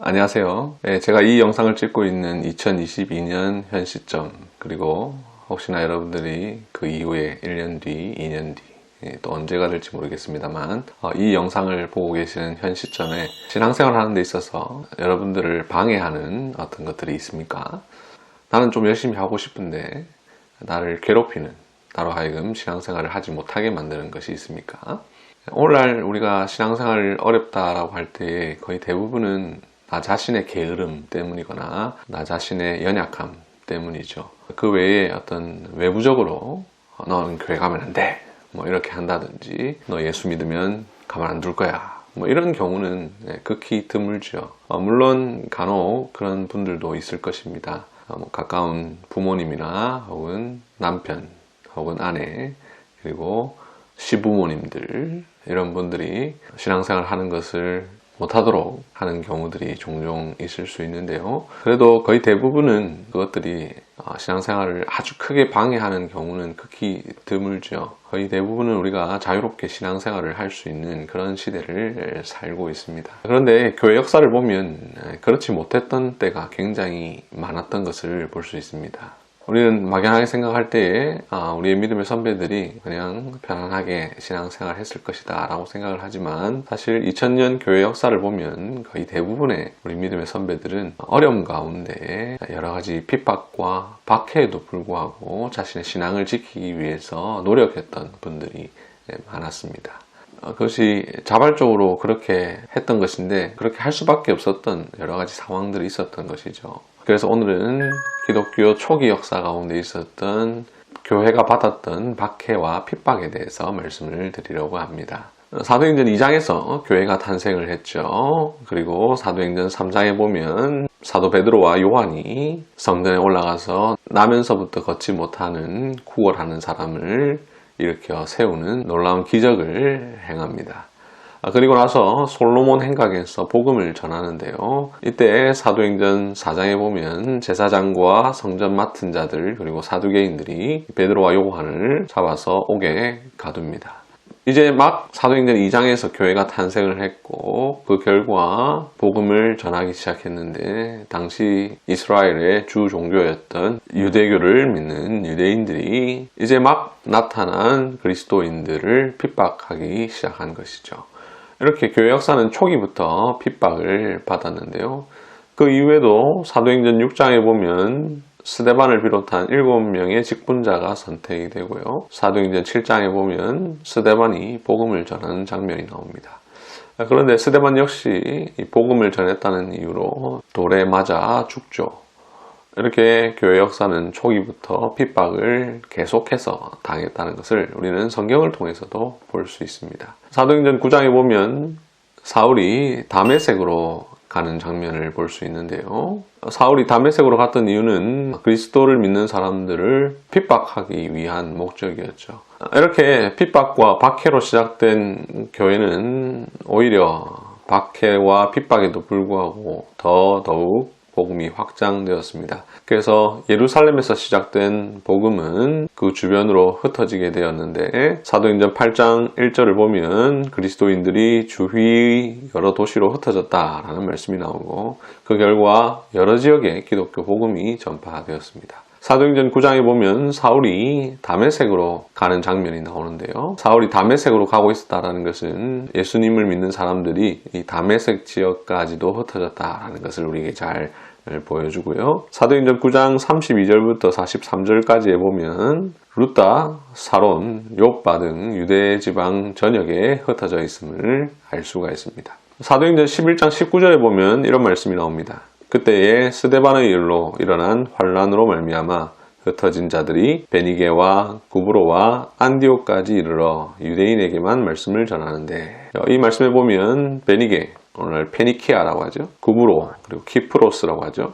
안녕하세요. 제가 이 영상을 찍고 있는 2022년 현 시점, 그리고 혹시나 여러분들이 그 이후에 1년 뒤, 2년 뒤, 또 언제가 될지 모르겠습니다만 이 영상을 보고 계시는 현 시점에 신앙생활 하는 데 있어서 여러분들을 방해하는 어떤 것들이 있습니까? 나는 좀 열심히 하고 싶은데 나를 괴롭히는, 나로 하여금 신앙생활을 하지 못하게 만드는 것이 있습니까? 오늘날 우리가 신앙생활 어렵다라고 할 때 거의 대부분은 나 자신의 게으름 때문이거나 나 자신의 연약함 때문이죠. 그 외에 어떤 외부적으로 너는 교회 가면 안 돼, 뭐 이렇게 한다든지, 너 예수 믿으면 가만 안 둘 거야, 뭐 이런 경우는 극히 드물죠. 물론 간혹 그런 분들도 있을 것입니다. 가까운 부모님이나 혹은 남편 혹은 아내, 그리고 시부모님들, 이런 분들이 신앙생활 하는 것을 못하도록 하는 경우들이 종종 있을 수 있는데요. 그래도 거의 대부분은 그것들이 신앙생활을 아주 크게 방해하는 경우는 극히 드물죠. 거의 대부분은 우리가 자유롭게 신앙생활을 할 수 있는 그런 시대를 살고 있습니다. 그런데 교회 역사를 보면 그렇지 못했던 때가 굉장히 많았던 것을 볼 수 있습니다. 우리는 막연하게 생각할 때에 우리의 믿음의 선배들이 그냥 편안하게 신앙생활 했을 것이다 라고 생각을 하지만, 사실 2000년 교회 역사를 보면 거의 대부분의 우리 믿음의 선배들은 어려움 가운데 여러가지 핍박과 박해에도 불구하고 자신의 신앙을 지키기 위해서 노력했던 분들이 많았습니다. 그것이 자발적으로 그렇게 했던 것인데, 그렇게 할 수밖에 없었던 여러가지 상황들이 있었던 것이죠. 그래서 오늘은 기독교 초기 역사 가운데 있었던 교회가 받았던 박해와 핍박에 대해서 말씀을 드리려고 합니다. 사도행전 2장에서 교회가 탄생을 했죠. 그리고 사도행전 3장에 보면 사도 베드로와 요한이 성전에 올라가서 나면서부터 걷지 못하는 구걸하는 사람을 일으켜 세우는 놀라운 기적을 행합니다. 그리고 나서 솔로몬 행각에서 복음을 전하는데요. 이때 사도행전 4장에 보면 제사장과 성전 맡은 자들, 그리고 사두개인들이 베드로와 요한을 잡아서 옥에 가둡니다. 이제 막 사도행전 2장에서 교회가 탄생을 했고, 그 결과 복음을 전하기 시작했는데, 당시 이스라엘의 주 종교였던 유대교를 믿는 유대인들이 이제 막 나타난 그리스도인들을 핍박하기 시작한 것이죠. 이렇게 교회 역사는 초기부터 핍박을 받았는데요. 그 이후에도 사도행전 6장에 보면 스데반을 비롯한 7명의 직분자가 선택이 되고요. 사도행전 7장에 보면 스데반이 복음을 전하는 장면이 나옵니다. 그런데 스데반 역시 복음을 전했다는 이유로 돌에 맞아 죽죠. 이렇게 교회 역사는 초기부터 핍박을 계속해서 당했다는 것을 우리는 성경을 통해서도 볼 수 있습니다. 사도행전 9장에 보면 사울이 다메섹으로 가는 장면을 볼 수 있는데요. 사울이 다메섹으로 갔던 이유는 그리스도를 믿는 사람들을 핍박하기 위한 목적이었죠. 이렇게 핍박과 박해로 시작된 교회는 오히려 박해와 핍박에도 불구하고 더더욱 복음이 확장되었습니다. 그래서 예루살렘에서 시작된 복음은 그 주변으로 흩어지게 되었는데, 사도행전 8장 1절을 보면 그리스도인들이 주위 여러 도시로 흩어졌다라는 말씀이 나오고, 그 결과 여러 지역에 기독교 복음이 전파되었습니다. 사도행전 9장에 보면 사울이 다메섹으로 가는 장면이 나오는데요. 사울이 다메섹으로 가고 있었다는 것은 예수님을 믿는 사람들이 이 다메섹 지역까지도 흩어졌다는 것을 우리에게 잘 보여주고요. 사도행전 9장 32절부터 43절까지에 보면 루다, 사론, 욥바 등 유대 지방 전역에 흩어져 있음을 알 수가 있습니다. 사도행전 11장 19절에 보면 이런 말씀이 나옵니다. 그때에 스데반의 일로 일어난 환란으로 말미암아 흩어진 자들이 베니게와 구브로와 안디옥까지 이르러 유대인에게만 말씀을 전하는데, 이 말씀에 보면 베니게, 오늘 페니키아라고 하죠. 구브로, 그리고 키프로스라고 하죠.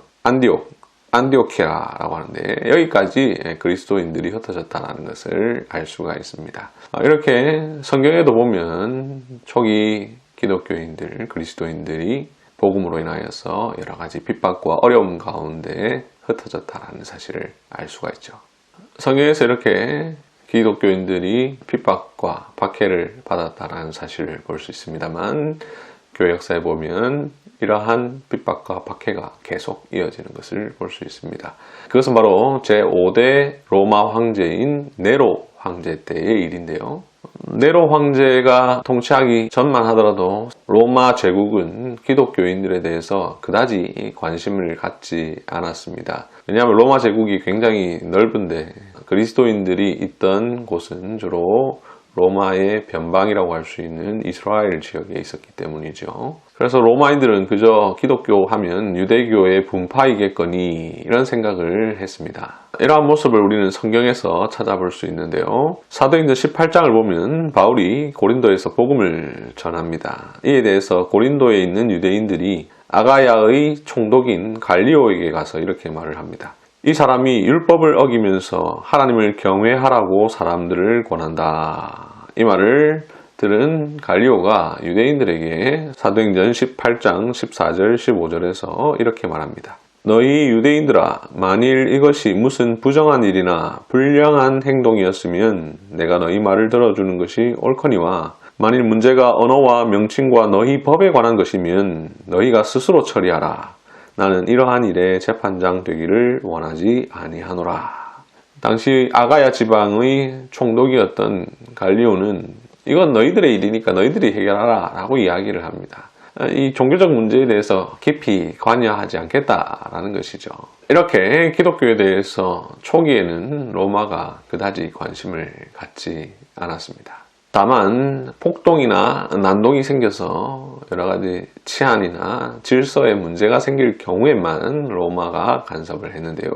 안디오키아라고 하는데, 여기까지 그리스도인들이 흩어졌다는 것을 알 수가 있습니다. 이렇게 성경에도 보면 초기 기독교인들, 그리스도인들이 복음으로 인하여서 여러 가지 핍박과 어려움 가운데 흩어졌다는 사실을 알 수가 있죠. 성경에서 이렇게 기독교인들이 핍박과 박해를 받았다는 사실을 볼 수 있습니다만, 교회 역사에 보면 이러한 핍박과 박해가 계속 이어지는 것을 볼 수 있습니다. 그것은 바로 제5대 로마 황제인 네로 황제 때의 일인데요. 네로 황제가 통치하기 전만 하더라도 로마 제국은 기독교인들에 대해서 그다지 관심을 갖지 않았습니다. 왜냐하면 로마 제국이 굉장히 넓은데 그리스도인들이 있던 곳은 주로 로마의 변방이라고 할 수 있는 이스라엘 지역에 있었기 때문이죠. 그래서 로마인들은 그저 기독교 하면 유대교의 분파이겠거니 이런 생각을 했습니다. 이러한 모습을 우리는 성경에서 찾아볼 수 있는데요. 사도행전 18장을 보면 바울이 고린도에서 복음을 전합니다. 이에 대해서 고린도에 있는 유대인들이 아가야의 총독인 갈리오에게 가서 이렇게 말을 합니다. 이 사람이 율법을 어기면서 하나님을 경외하라고 사람들을 권한다. 이 말을 들은 갈리오가 유대인들에게 사도행전 18장 14절 15절에서 이렇게 말합니다. 너희 유대인들아, 만일 이것이 무슨 부정한 일이나 불량한 행동이었으면 내가 너희 말을 들어주는 것이 옳거니와 만일 문제가 언어와 명칭과 너희 법에 관한 것이면 너희가 스스로 처리하라. 나는 이러한 일에 재판장 되기를 원하지 아니하노라. 당시 아가야 지방의 총독이었던 갈리오는 이건 너희들의 일이니까 너희들이 해결하라 라고 이야기를 합니다. 이 종교적 문제에 대해서 깊이 관여하지 않겠다라는 것이죠. 이렇게 기독교에 대해서 초기에는 로마가 그다지 관심을 갖지 않았습니다. 다만 폭동이나 난동이 생겨서 여러 가지 치안이나 질서에 문제가 생길 경우에만 로마가 간섭을 했는데요.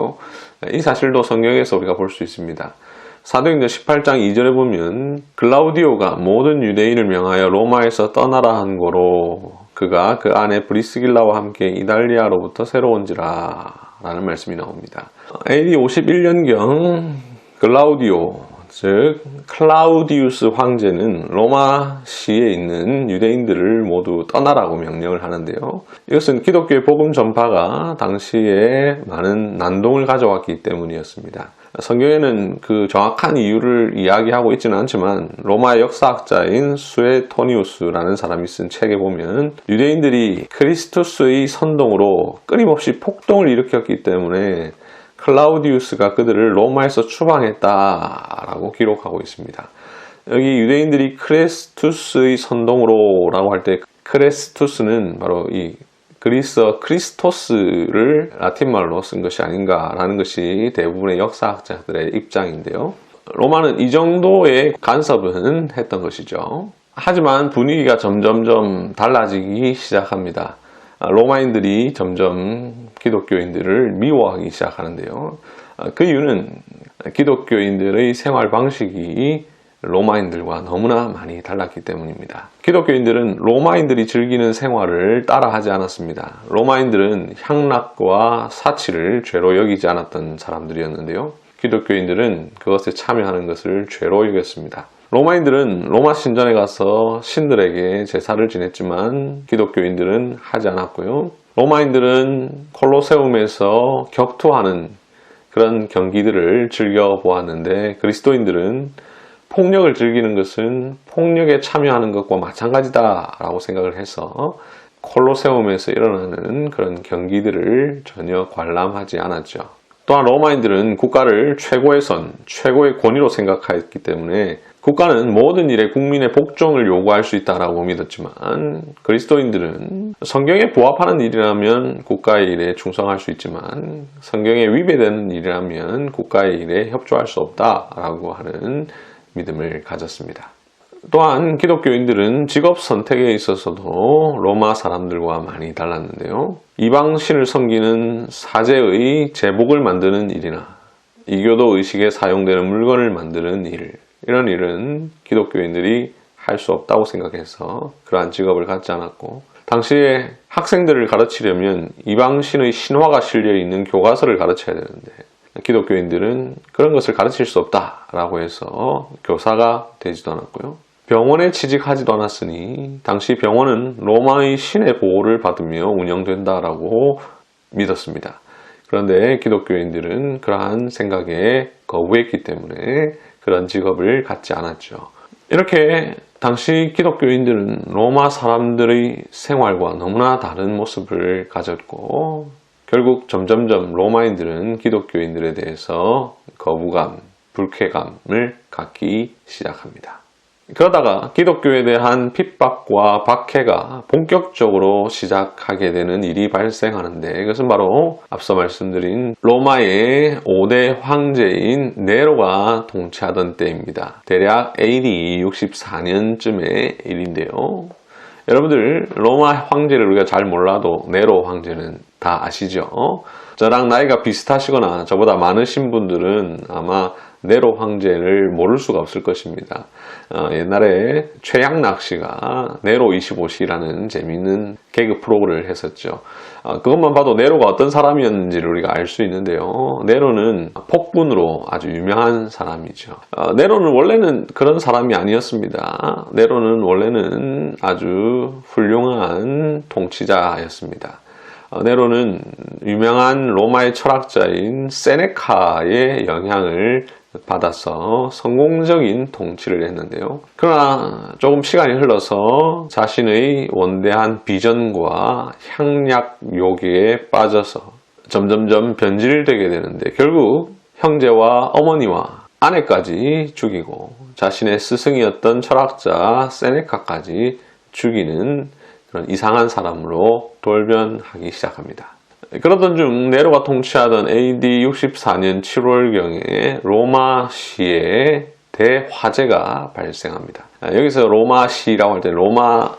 이 사실도 성경에서 우리가 볼 수 있습니다. 사도행전 18장 2절에 보면 글라우디오가 모든 유대인을 명하여 로마에서 떠나라 한 거로 그가 그 안에 브리스길라와 함께 이달리아로부터 새로 온지라 라는 말씀이 나옵니다. AD 51년경 글라우디오 즉 클라우디우스 황제는 로마시에 있는 유대인들을 모두 떠나라고 명령을 하는데요. 이것은 기독교의 복음 전파가 당시에 많은 난동을 가져왔기 때문이었습니다. 성경에는 그 정확한 이유를 이야기하고 있지는 않지만 로마의 역사학자인 수에토니우스라는 사람이 쓴 책에 보면 유대인들이 크리스투스의 선동으로 끊임없이 폭동을 일으켰기 때문에 클라우디우스가 그들을 로마에서 추방했다라고 기록하고 있습니다. 여기 유대인들이 크레스투스의 선동으로 라고 할 때 크레스투스는 바로 이 그리스어 크리스토스를 라틴말로 쓴 것이 아닌가라는 것이 대부분의 역사학자들의 입장인데요. 로마는 이 정도의 간섭은 했던 것이죠. 하지만 분위기가 점점점 달라지기 시작합니다. 로마인들이 점점 기독교인들을 미워하기 시작하는데요. 그 이유는 기독교인들의 생활 방식이 로마인들과 너무나 많이 달랐기 때문입니다. 기독교인들은 로마인들이 즐기는 생활을 따라하지 않았습니다. 로마인들은 향락과 사치를 죄로 여기지 않았던 사람들이었는데요. 기독교인들은 그것에 참여하는 것을 죄로 여겼습니다. 로마인들은 로마 신전에 가서 신들에게 제사를 지냈지만 기독교인들은 하지 않았고요. 로마인들은 콜로세움에서 격투하는 그런 경기들을 즐겨보았는데 그리스도인들은 폭력을 즐기는 것은 폭력에 참여하는 것과 마찬가지다라고 생각을 해서 콜로세움에서 일어나는 그런 경기들을 전혀 관람하지 않았죠. 또한 로마인들은 국가를 최고의 선, 최고의 권위로 생각했기 때문에 국가는 모든 일에 국민의 복종을 요구할 수 있다고 믿었지만 그리스도인들은 성경에 부합하는 일이라면 국가의 일에 충성할 수 있지만 성경에 위배되는 일이라면 국가의 일에 협조할 수 없다라고 하는 믿음을 가졌습니다. 또한 기독교인들은 직업 선택에 있어서도 로마 사람들과 많이 달랐는데요. 이방신을 섬기는 사제의 제복을 만드는 일이나 이교도 의식에 사용되는 물건을 만드는 일, 이런 일은 기독교인들이 할 수 없다고 생각해서 그러한 직업을 갖지 않았고 당시에 학생들을 가르치려면 이방신의 신화가 실려있는 교과서를 가르쳐야 되는데 기독교인들은 그런 것을 가르칠 수 없다라고 해서 교사가 되지도 않았고요. 병원에 취직하지도 않았으니 당시 병원은 로마의 신의 보호를 받으며 운영된다라고 믿었습니다. 그런데 기독교인들은 그러한 생각에 거부했기 때문에 그런 직업을 갖지 않았죠. 이렇게 당시 기독교인들은 로마 사람들의 생활과 너무나 다른 모습을 가졌고 결국 점점점 로마인들은 기독교인들에 대해서 거부감, 불쾌감을 갖기 시작합니다. 그러다가 기독교에 대한 핍박과 박해가 본격적으로 시작하게 되는 일이 발생하는데 이것은 바로 앞서 말씀드린 로마의 5대 황제인 네로가 통치하던 때입니다. 대략 AD 64년쯤의 일인데요. 여러분들 로마 황제를 우리가 잘 몰라도 네로 황제는 다 아시죠? 저랑 나이가 비슷하시거나 저보다 많으신 분들은 아마 네로 황제를 모를 수가 없을 것입니다. 옛날에 최양락 씨가 네로 25시라는 재미있는 개그 프로그램을 했었죠. 그것만 봐도 네로가 어떤 사람이었는지를 우리가 알 수 있는데요. 네로는 폭군으로 아주 유명한 사람이죠. 네로는 원래는 그런 사람이 아니었습니다. 네로는 원래는 아주 훌륭한 통치자였습니다. 네로는 유명한 로마의 철학자인 세네카의 영향을 받아서 성공적인 통치를 했는데요. 그러나 조금 시간이 흘러서 자신의 원대한 비전과 향락 요기에 빠져서 점점점 변질되게 되는데 결국 형제와 어머니와 아내까지 죽이고 자신의 스승이었던 철학자 세네카까지 죽이는 그런 이상한 사람으로 돌변하기 시작합니다. 그러던 중 네로가 통치하던 AD 64년 7월경에 로마시에 대화재가 발생합니다. 여기서 로마시라고 할 때 로마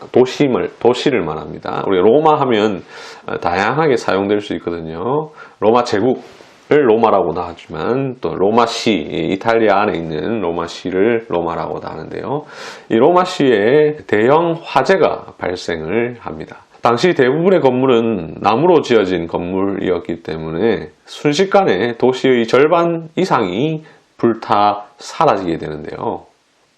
도시를 말합니다. 우리 로마 하면 다양하게 사용될 수 있거든요. 로마 제국을 로마라고도 하지만 또 로마시, 이탈리아 안에 있는 로마시를 로마라고도 하는데요. 이 로마시에 대형 화재가 발생을 합니다. 당시 대부분의 건물은 나무로 지어진 건물이었기 때문에 순식간에 도시의 절반 이상이 불타 사라지게 되는데요.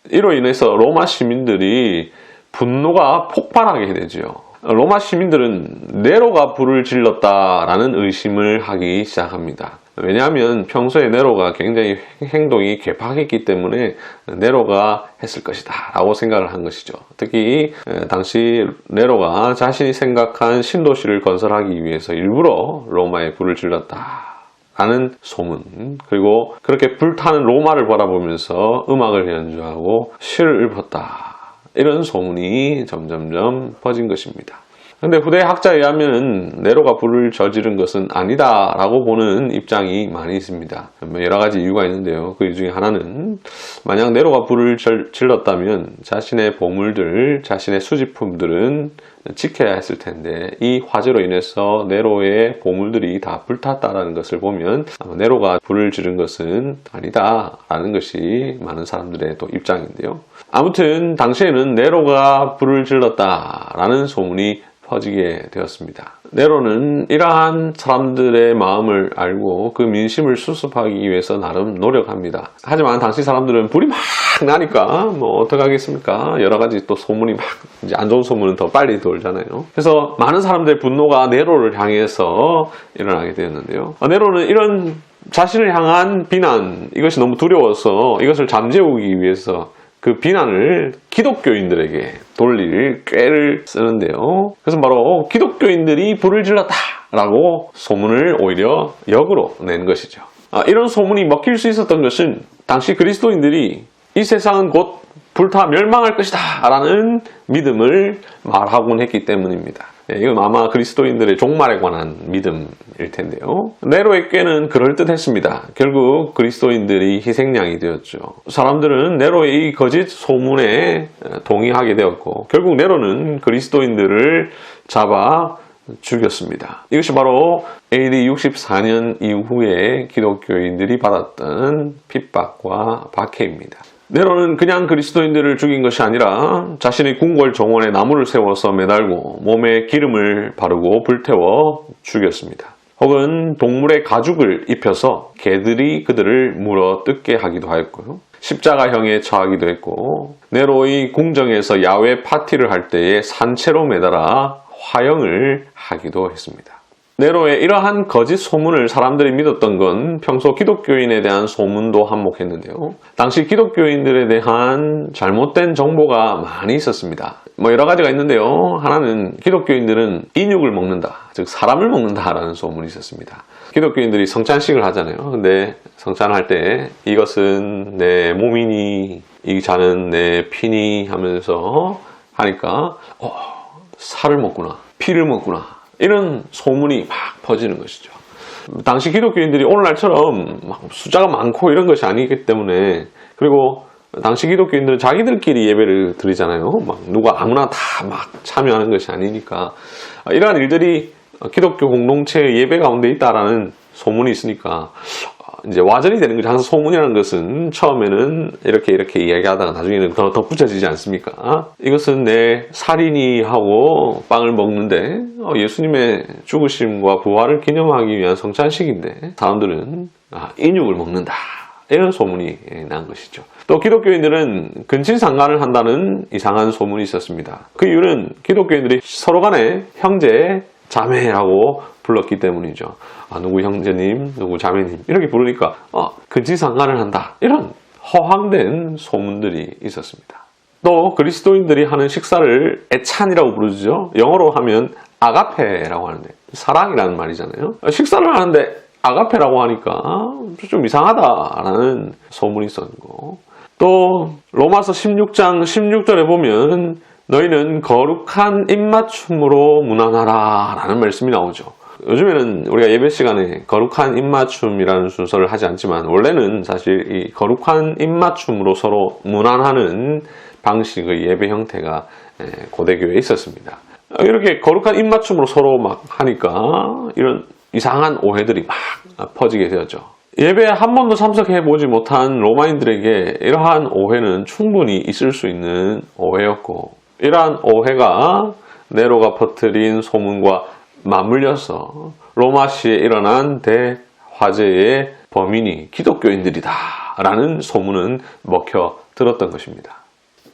이로 인해서 로마 시민들이 분노가 폭발하게 되죠. 로마 시민들은 네로가 불을 질렀다라는 의심을 하기 시작합니다. 왜냐하면 평소에 네로가 굉장히 행동이 괴팍했기 때문에 네로가 했을 것이다 라고 생각을 한 것이죠. 특히 당시 네로가 자신이 생각한 신도시를 건설하기 위해서 일부러 로마에 불을 질렀다 라는 소문, 그리고 그렇게 불타는 로마를 바라보면서 음악을 연주하고 시를 읊었다, 이런 소문이 점점점 퍼진 것입니다. 근데 후대 학자에 의하면 네로가 불을 저지른 것은 아니다 라고 보는 입장이 많이 있습니다. 여러 가지 이유가 있는데요. 그 중에 하나는 만약 네로가 불을 질렀다면 자신의 보물들, 자신의 수집품들은 지켜야 했을 텐데 이 화재로 인해서 네로의 보물들이 다 불탔다는 것을 보면 네로가 불을 지른 것은 아니다 라는 것이 많은 사람들의 또 입장인데요. 아무튼 당시에는 네로가 불을 질렀다라는 소문이 퍼지게 되었습니다. 네로는 이러한 사람들의 마음을 알고 그 민심을 수습하기 위해서 나름 노력합니다. 하지만 당시 사람들은 불이 막 나니까 뭐 어떡하겠습니까? 여러 가지 또 소문이 막 이제 안 좋은 소문은 더 빨리 돌잖아요. 그래서 많은 사람들의 분노가 네로를 향해서 일어나게 되었는데요. 네로는 이런 자신을 향한 비난, 이것이 너무 두려워서 이것을 잠재우기 위해서 그 비난을 기독교인들에게 돌릴 꾀를 쓰는데요. 그래서 바로 기독교인들이 불을 질렀다라고 소문을 오히려 역으로 낸 것이죠. 이런 소문이 먹힐 수 있었던 것은 당시 그리스도인들이 이 세상은 곧 불타 멸망할 것이다 라는 믿음을 말하곤 했기 때문입니다. 이건 아마 그리스도인들의 종말에 관한 믿음일 텐데요. 네로의 꾀는 그럴듯했습니다. 결국 그리스도인들이 희생양이 되었죠. 사람들은 네로의 이 거짓 소문에 동의하게 되었고 결국 네로는 그리스도인들을 잡아 죽였습니다. 이것이 바로 AD 64년 이후에 기독교인들이 받았던 핍박과 박해입니다. 네로는 그냥 그리스도인들을 죽인 것이 아니라 자신의 궁궐 정원에 나무를 세워서 매달고 몸에 기름을 바르고 불태워 죽였습니다. 혹은 동물의 가죽을 입혀서 개들이 그들을 물어 뜯게 하기도 하였고요. 십자가형에 처하기도 했고 네로의 궁정에서 야외 파티를 할 때에 산채로 매달아 화형을 하기도 했습니다. 네로의 이러한 거짓 소문을 사람들이 믿었던 건 평소 기독교인에 대한 소문도 한몫했는데요. 당시 기독교인들에 대한 잘못된 정보가 많이 있었습니다. 여러 가지가 있는데요. 하나는 기독교인들은 인육을 먹는다, 즉 사람을 먹는다라는 소문이 있었습니다. 기독교인들이 성찬식을 하잖아요. 근데 성찬할 때 이것은 내 몸이니 이 잔은 내 피니 하면서 하니까 살을 먹구나, 피를 먹구나, 이런 소문이 막 퍼지는 것이죠. 당시 기독교인들이 오늘날처럼 숫자가 많고 이런 것이 아니기 때문에, 그리고 당시 기독교인들은 자기들끼리 예배를 드리잖아요. 누가 아무나 다 막 참여하는 것이 아니니까 이러한 일들이 기독교 공동체의 예배 가운데 있다라는 소문이 있으니까 이제 와전이 되는 거죠. 항상 소문이라는 것은 처음에는 이렇게 이야기하다가 나중에는 더 덧붙여지지 않습니까? 이것은 내 살인이 하고 빵을 먹는데 예수님의 죽으심과 부활을 기념하기 위한 성찬식인데 사람들은 인육을 먹는다, 이런 소문이 난 것이죠. 또 기독교인들은 근친상간을 한다는 이상한 소문이 있었습니다. 그 이유는 기독교인들이 서로 간에 형제, 자매라고 불렀기 때문이죠. 누구 형제님, 누구 자매님 이렇게 부르니까 근친상간을 한다, 이런 허황된 소문들이 있었습니다. 또 그리스도인들이 하는 식사를 애찬이라고 부르죠. 영어로 하면 아가페라고 하는데 사랑이라는 말이잖아요. 식사를 하는데 아가페라고 하니까 좀 이상하다라는 소문이 있었고, 또 로마서 16장 16절에 보면 너희는 거룩한 입맞춤으로 문안하라 라는 말씀이 나오죠. 요즘에는 우리가 예배 시간에 거룩한 입맞춤이라는 순서를 하지 않지만 원래는 사실 이 거룩한 입맞춤으로 서로 문안하는 방식의 예배 형태가 고대교회에 있었습니다. 이렇게 거룩한 입맞춤으로 서로 막 하니까 이런 이상한 오해들이 막 퍼지게 되었죠. 예배에 한 번도 참석해보지 못한 로마인들에게 이러한 오해는 충분히 있을 수 있는 오해였고, 이러한 오해가 네로가 퍼뜨린 소문과 맞물려서 로마시에 일어난 대화재의 범인이 기독교인들이다 라는 소문은 먹혀 들었던 것입니다.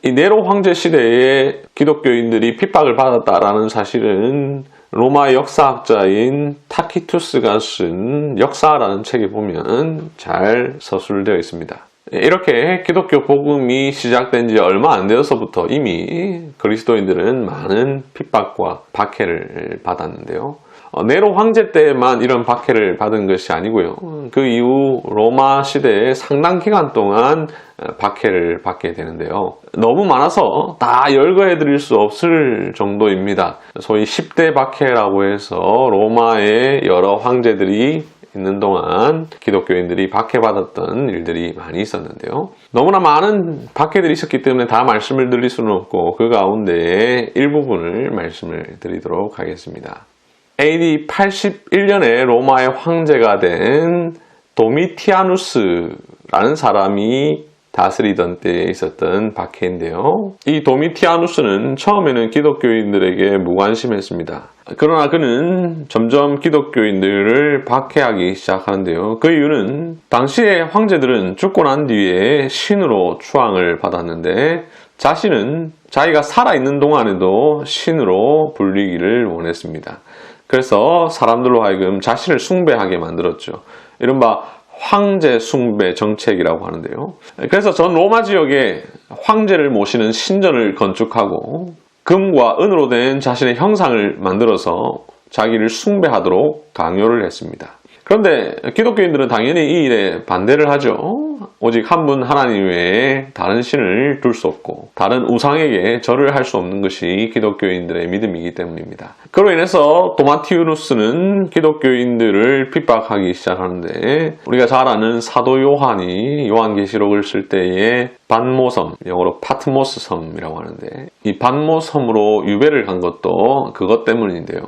이 네로 황제 시대에 기독교인들이 핍박을 받았다라는 사실은 로마 역사학자인 타키투스가 쓴 역사라는 책에 보면 잘 서술되어 있습니다. 이렇게 기독교 복음이 시작된 지 얼마 안 되어서부터 이미 그리스도인들은 많은 핍박과 박해를 받았는데요. 네로 황제 때만 이런 박해를 받은 것이 아니고요. 그 이후 로마 시대에 상당 기간 동안 박해를 받게 되는데요. 너무 많아서 다 열거해 드릴 수 없을 정도입니다. 소위 10대 박해라고 해서 로마의 여러 황제들이 있는 동안 기독교인들이 박해받았던 일들이 많이 있었는데요. 너무나 많은 박해들이 있었기 때문에 다 말씀을 드릴 수는 없고 그 가운데 일부분을 말씀을 드리도록 하겠습니다. AD 81년에 로마의 황제가 된 도미티아누스라는 사람이 다스리던 때에 있었던 박해인데요. 이 도미티아누스는 처음에는 기독교인들에게 무관심했습니다. 그러나 그는 점점 기독교인들을 박해하기 시작하는데요. 그 이유는 당시의 황제들은 죽고 난 뒤에 신으로 추앙을 받았는데 자신은 자기가 살아있는 동안에도 신으로 불리기를 원했습니다. 그래서 사람들로 하여금 자신을 숭배하게 만들었죠. 이른바 황제 숭배 정책이라고 하는데요. 그래서 전 로마 지역에 황제를 모시는 신전을 건축하고 금과 은으로 된 자신의 형상을 만들어서 자기를 숭배하도록 강요를 했습니다. 그런데 기독교인들은 당연히 이 일에 반대를 하죠. 오직 한 분 하나님 외에 다른 신을 둘 수 없고 다른 우상에게 절을 할 수 없는 것이 기독교인들의 믿음이기 때문입니다. 그로 인해서 도마티우누스는 기독교인들을 핍박하기 시작하는데 우리가 잘 아는 사도 요한이 요한계시록을 쓸 때에 반모섬, 영어로 파트모스 섬이라고 하는데 이 반모섬으로 유배를 간 것도 그것 때문인데요.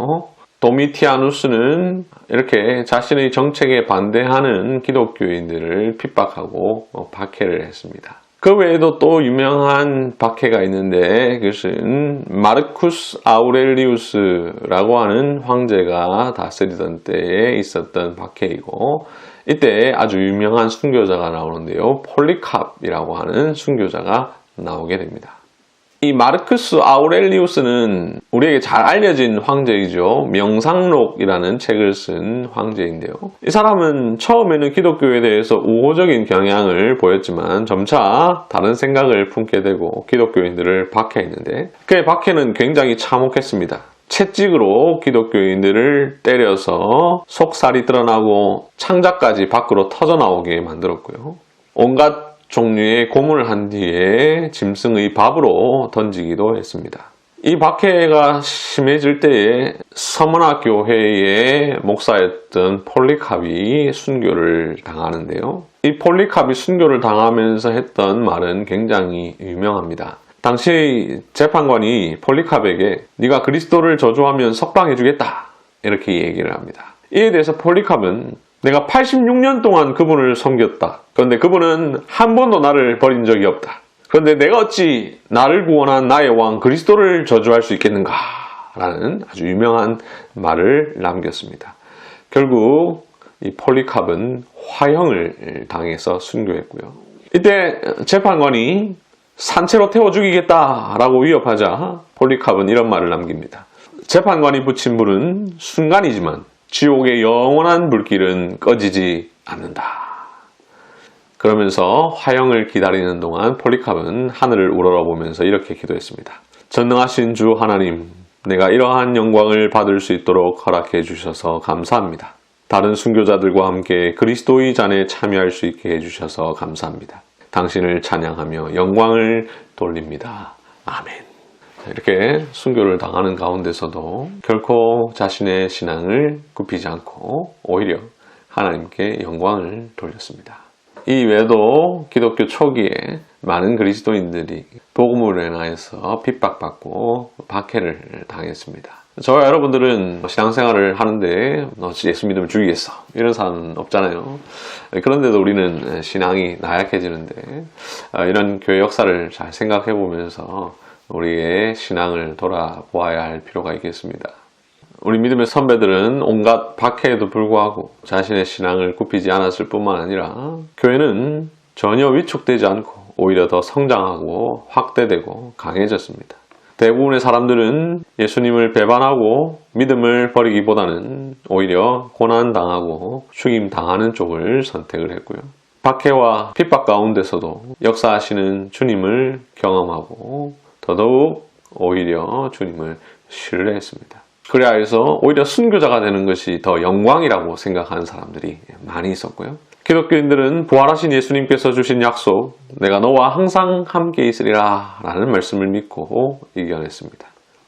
도미티아누스는 이렇게 자신의 정책에 반대하는 기독교인들을 핍박하고 박해를 했습니다. 그 외에도 또 유명한 박해가 있는데 그것은 마르쿠스 아우렐리우스라고 하는 황제가 다스리던 때에 있었던 박해이고 이때 아주 유명한 순교자가 나오는데요. 폴리캅이라고 하는 순교자가 나오게 됩니다. 이 마르크스 아우렐리우스는 우리에게 잘 알려진 황제이죠. 명상록이라는 책을 쓴 황제인데요. 이 사람은 처음에는 기독교에 대해서 우호적인 경향을 보였지만 점차 다른 생각을 품게 되고 기독교인들을 박해했는데 그의 박해는 굉장히 참혹했습니다. 채찍으로 기독교인들을 때려서 속살이 드러나고 창자까지 밖으로 터져나오게 만들었고요. 온갖 종류의 고문을 한 뒤에 짐승의 밥으로 던지기도 했습니다. 이 박해가 심해질 때에 서머나 교회의 목사였던 폴리캅이 순교를 당하는데요. 이 폴리캅이 순교를 당하면서 했던 말은 굉장히 유명합니다. 당시 재판관이 폴리캅에게 네가 그리스도를 저주하면 석방해주겠다 이렇게 얘기를 합니다. 이에 대해서 폴리캅은 내가 86년 동안 그분을 섬겼다. 그런데 그분은 한 번도 나를 버린 적이 없다. 그런데 내가 어찌 나를 구원한 나의 왕 그리스도를 저주할 수 있겠는가? 라는 아주 유명한 말을 남겼습니다. 결국 이 폴리캅은 화형을 당해서 순교했고요. 이때 재판관이 산채로 태워 죽이겠다라고 위협하자 폴리캅은 이런 말을 남깁니다. 재판관이 붙인 불은 순간이지만 지옥의 영원한 불길은 꺼지지 않는다. 그러면서 화형을 기다리는 동안 폴리캅은 하늘을 우러러보면서 이렇게 기도했습니다. 전능하신 주 하나님, 내가 이러한 영광을 받을 수 있도록 허락해 주셔서 감사합니다. 다른 순교자들과 함께 그리스도의 잔에 참여할 수 있게 해주셔서 감사합니다. 당신을 찬양하며 영광을 돌립니다. 아멘. 이렇게 순교를 당하는 가운데서도 결코 자신의 신앙을 굽히지 않고 오히려 하나님께 영광을 돌렸습니다. 이 외에도 기독교 초기에 많은 그리스도인들이 복음으로 인하여서 핍박받고 박해를 당했습니다. 저와 여러분들은 신앙생활을 하는데 너 예수 믿으면 죽이겠어 이런 사람은 없잖아요. 그런데도 우리는 신앙이 나약해지는데 이런 교회 역사를 잘 생각해 보면서 우리의 신앙을 돌아보아야 할 필요가 있겠습니다. 우리 믿음의 선배들은 온갖 박해에도 불구하고 자신의 신앙을 굽히지 않았을 뿐만 아니라 교회는 전혀 위축되지 않고 오히려 더 성장하고 확대되고 강해졌습니다. 대부분의 사람들은 예수님을 배반하고 믿음을 버리기보다는 오히려 고난당하고 죽임당하는 쪽을 선택을 했고요. 박해와 핍박 가운데서도 역사하시는 주님을 경험하고 더더욱 오히려 주님을 신뢰했습니다. 그래야 해서 오히려 순교자가 되는 것이 더 영광이라고 생각하는 사람들이 많이 있었고요. 기독교인들은 부활하신 예수님께서 주신 약속, 내가 너와 항상 함께 있으리라 라는 말씀을 믿고 이겨냈습니다.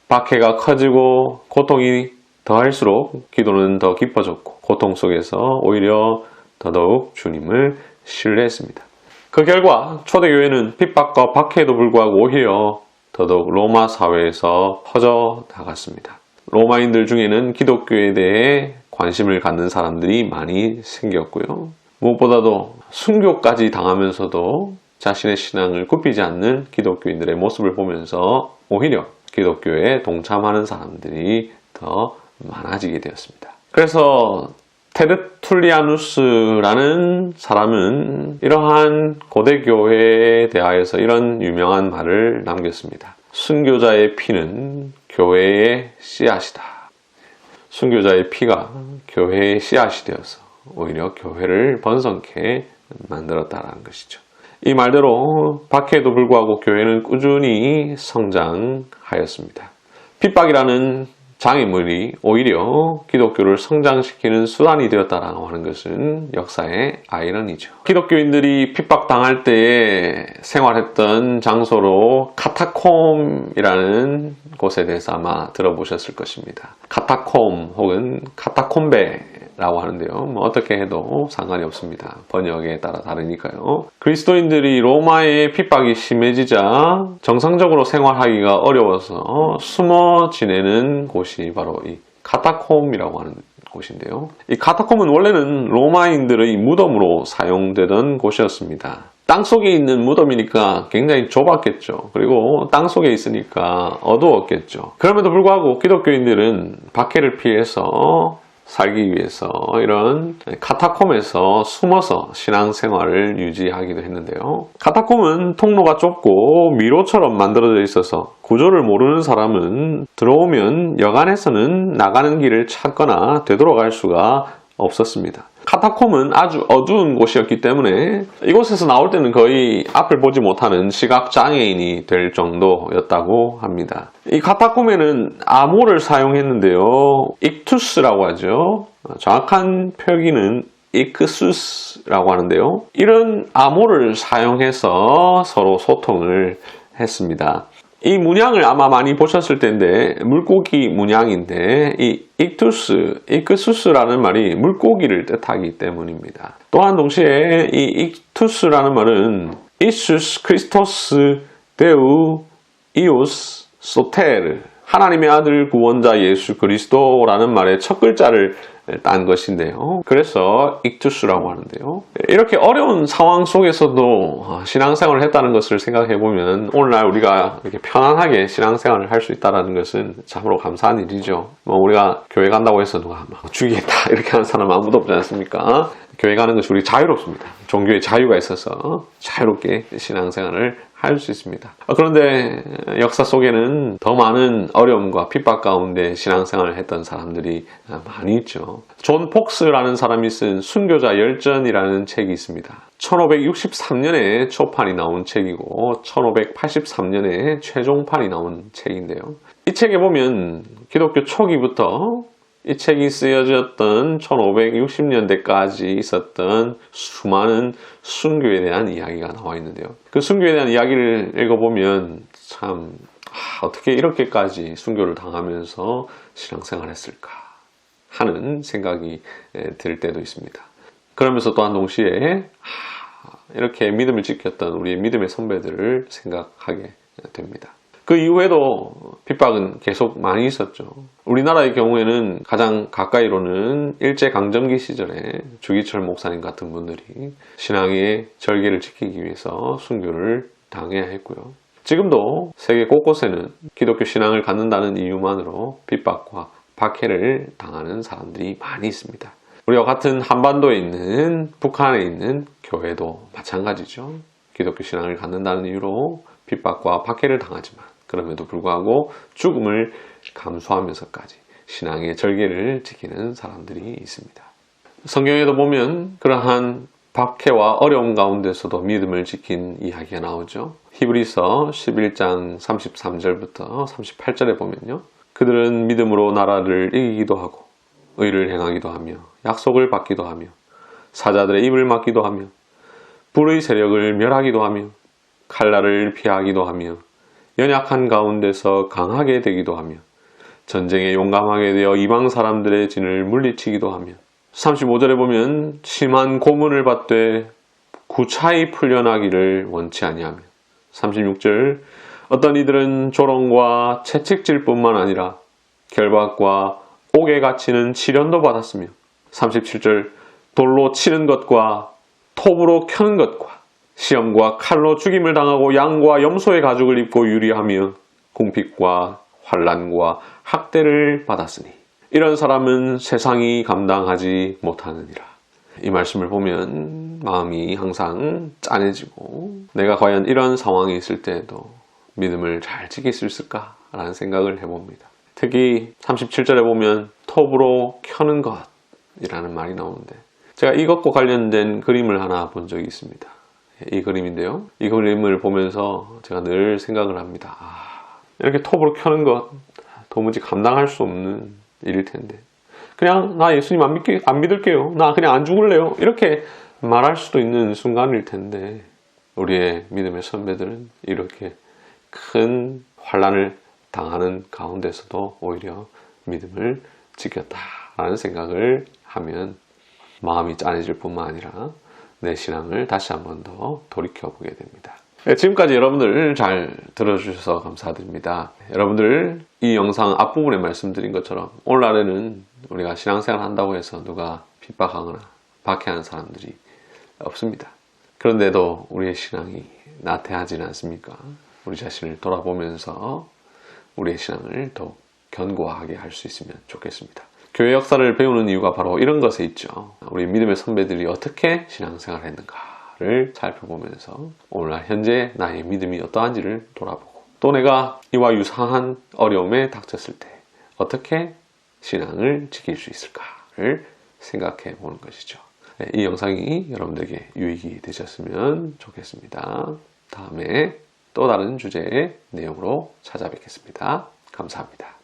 박해가 커지고 고통이 더할수록 기도는 더 깊어졌고 고통 속에서 오히려 더더욱 주님을 신뢰했습니다. 그 결과 초대교회는 핍박과 박해에도 불구하고 오히려 더더욱 로마 사회에서 퍼져 나갔습니다. 로마인들 중에는 기독교에 대해 관심을 갖는 사람들이 많이 생겼고요. 무엇보다도 순교까지 당하면서도 자신의 신앙을 굽히지 않는 기독교인들의 모습을 보면서 오히려 기독교에 동참하는 사람들이 더 많아지게 되었습니다. 그래서 테르툴리아누스라는 사람은 이러한 고대 교회에 대하여서 이런 유명한 말을 남겼습니다. 순교자의 피는 교회의 씨앗이다. 순교자의 피가 교회의 씨앗이 되어서 오히려 교회를 번성케 만들었다는 것이죠. 이 말대로 박해에도 불구하고 교회는 꾸준히 성장하였습니다. 핍박이라는 장애물이 오히려 기독교를 성장시키는 수단이 되었다라고 하는 것은 역사의 아이러니죠. 기독교인들이 핍박당할 때에 생활했던 장소로 카타콤이라는 곳에 대해서 아마 들어보셨을 것입니다. 카타콤 혹은 카타콤베라고 하는데요. 어떻게 해도 상관이 없습니다. 번역에 따라 다르니까요. 그리스도인들이 로마의 핍박이 심해지자 정상적으로 생활하기가 어려워서 숨어 지내는 곳이 바로 이 카타콤이라고 하는 곳인데요. 이 카타콤은 원래는 로마인들의 무덤으로 사용되던 곳이었습니다. 땅속에 있는 무덤이니까 굉장히 좁았겠죠. 그리고 땅속에 있으니까 어두웠겠죠. 그럼에도 불구하고 기독교인들은 박해를 피해서 살기 위해서 이런 카타콤에서 숨어서 신앙생활을 유지하기도 했는데요. 카타콤은 통로가 좁고 미로처럼 만들어져 있어서 구조를 모르는 사람은 들어오면 여간에서는 나가는 길을 찾거나 되돌아갈 수가 없었습니다. 카타콤은 아주 어두운 곳이었기 때문에 이곳에서 나올 때는 거의 앞을 보지 못하는 시각장애인이 될 정도였다고 합니다. 이 카타콤에는 암호를 사용했는데요. 익투스라고 하죠. 정확한 표기는 익수스라고 하는데요. 이런 암호를 사용해서 서로 소통을 했습니다. 이 문양을 아마 많이 보셨을 텐데 물고기 문양인데 이 익투스라는 말이 물고기를 뜻하기 때문입니다. 또한 동시에 이 익투스라는 말은 이수스 크리스토스 데우 이오스 소테르 하나님의 아들 구원자 예수 그리스도라는 말의 첫 글자를 딴 것인데요. 그래서 익투스라고 하는데요. 이렇게 어려운 상황 속에서도 신앙생활을 했다는 것을 생각해 보면 오늘날 우리가 이렇게 편안하게 신앙생활을 할 수 있다는 것은 참으로 감사한 일이죠. 우리가 교회 간다고 해서 누가 죽이겠다 이렇게 하는 사람 아무도 없지 않습니까? 교회 가는 것이 우리 자유롭습니다. 종교의 자유가 있어서 자유롭게 신앙생활을 할 수 있습니다. 그런데 역사 속에는 더 많은 어려움과 핍박 가운데 신앙생활을 했던 사람들이 많이 있죠. 존 폭스라는 사람이 쓴 순교자 열전이라는 책이 있습니다. 1563년에 초판이 나온 책이고 1583년에 최종판이 나온 책인데요. 이 책에 보면 기독교 초기부터 이 책이 쓰여졌던 1560년대까지 있었던 수많은 순교에 대한 이야기가 나와 있는데요. 그 순교에 대한 이야기를 읽어보면 참 어떻게 이렇게까지 순교를 당하면서 신앙생활을 했을까 하는 생각이 들 때도 있습니다. 그러면서 또한 동시에 이렇게 믿음을 지켰던 우리의 믿음의 선배들을 생각하게 됩니다. 그 이후에도 핍박은 계속 많이 있었죠. 우리나라의 경우에는 가장 가까이로는 일제강점기 시절에 주기철 목사님 같은 분들이 신앙의 절개를 지키기 위해서 순교를 당해야 했고요. 지금도 세계 곳곳에는 기독교 신앙을 갖는다는 이유만으로 핍박과 박해를 당하는 사람들이 많이 있습니다. 우리와 같은 한반도에 있는 북한에 있는 교회도 마찬가지죠. 기독교 신앙을 갖는다는 이유로 핍박과 박해를 당하지만 그럼에도 불구하고 죽음을 감수하면서까지 신앙의 절개를 지키는 사람들이 있습니다. 성경에도 보면 그러한 박해와 어려움 가운데서도 믿음을 지킨 이야기가 나오죠. 히브리서 11장 33절부터 38절에 보면요. 그들은 믿음으로 나라를 이기기도 하고 의를 행하기도 하며 약속을 받기도 하며 사자들의 입을 막기도 하며 불의 세력을 멸하기도 하며 칼날을 피하기도 하며 연약한 가운데서 강하게 되기도 하며 전쟁에 용감하게 되어 이방 사람들의 진을 물리치기도 하며 35절에 보면 심한 고문을 받되 구차히 풀려나기를 원치 아니하며 36절 어떤 이들은 조롱과 채찍질 뿐만 아니라 결박과 옥에 갇히는 시련도 받았으며 37절 돌로 치는 것과 톱으로 켜는 것과 시험과 칼로 죽임을 당하고 양과 염소의 가죽을 입고 유리하며 궁핍과 환난과 학대를 받았으니 이런 사람은 세상이 감당하지 못하느니라. 이 말씀을 보면 마음이 항상 짠해지고 내가 과연 이런 상황에 있을 때에도 믿음을 잘 지킬 수 있을까라는 생각을 해봅니다. 특히 37절에 보면 톱으로 켜는 것이라는 말이 나오는데 제가 이것과 관련된 그림을 하나 본 적이 있습니다. 이 그림인데요. 이 그림을 보면서 제가 늘 생각을 합니다. 이렇게 톱으로 켜는 것 도무지 감당할 수 없는 일일 텐데 그냥 나 예수님 안 믿을게요. 나 그냥 안 죽을래요. 이렇게 말할 수도 있는 순간일 텐데 우리의 믿음의 선배들은 이렇게 큰 환난을 당하는 가운데서도 오히려 믿음을 지켰다라는 생각을 하면 마음이 짠해질 뿐만 아니라 내 신앙을 다시 한 번 더 돌이켜보게 됩니다. 지금까지 여러분들 잘 들어주셔서 감사드립니다. 여러분들 이 영상 앞부분에 말씀드린 것처럼 오늘날에는 우리가 신앙생활 한다고 해서 누가 핍박하거나 박해하는 사람들이 없습니다. 그런데도 우리의 신앙이 나태하지는 않습니까? 우리 자신을 돌아보면서 우리의 신앙을 더 견고하게 할 수 있으면 좋겠습니다. 교회 역사를 배우는 이유가 바로 이런 것에 있죠. 우리 믿음의 선배들이 어떻게 신앙생활을 했는가를 살펴보면서 오늘날 현재 나의 믿음이 어떠한지를 돌아보고, 또 내가 이와 유사한 어려움에 닥쳤을 때 어떻게 신앙을 지킬 수 있을까를 생각해 보는 것이죠. 이 영상이 여러분들에게 유익이 되셨으면 좋겠습니다. 다음에 또 다른 주제의 내용으로 찾아뵙겠습니다. 감사합니다.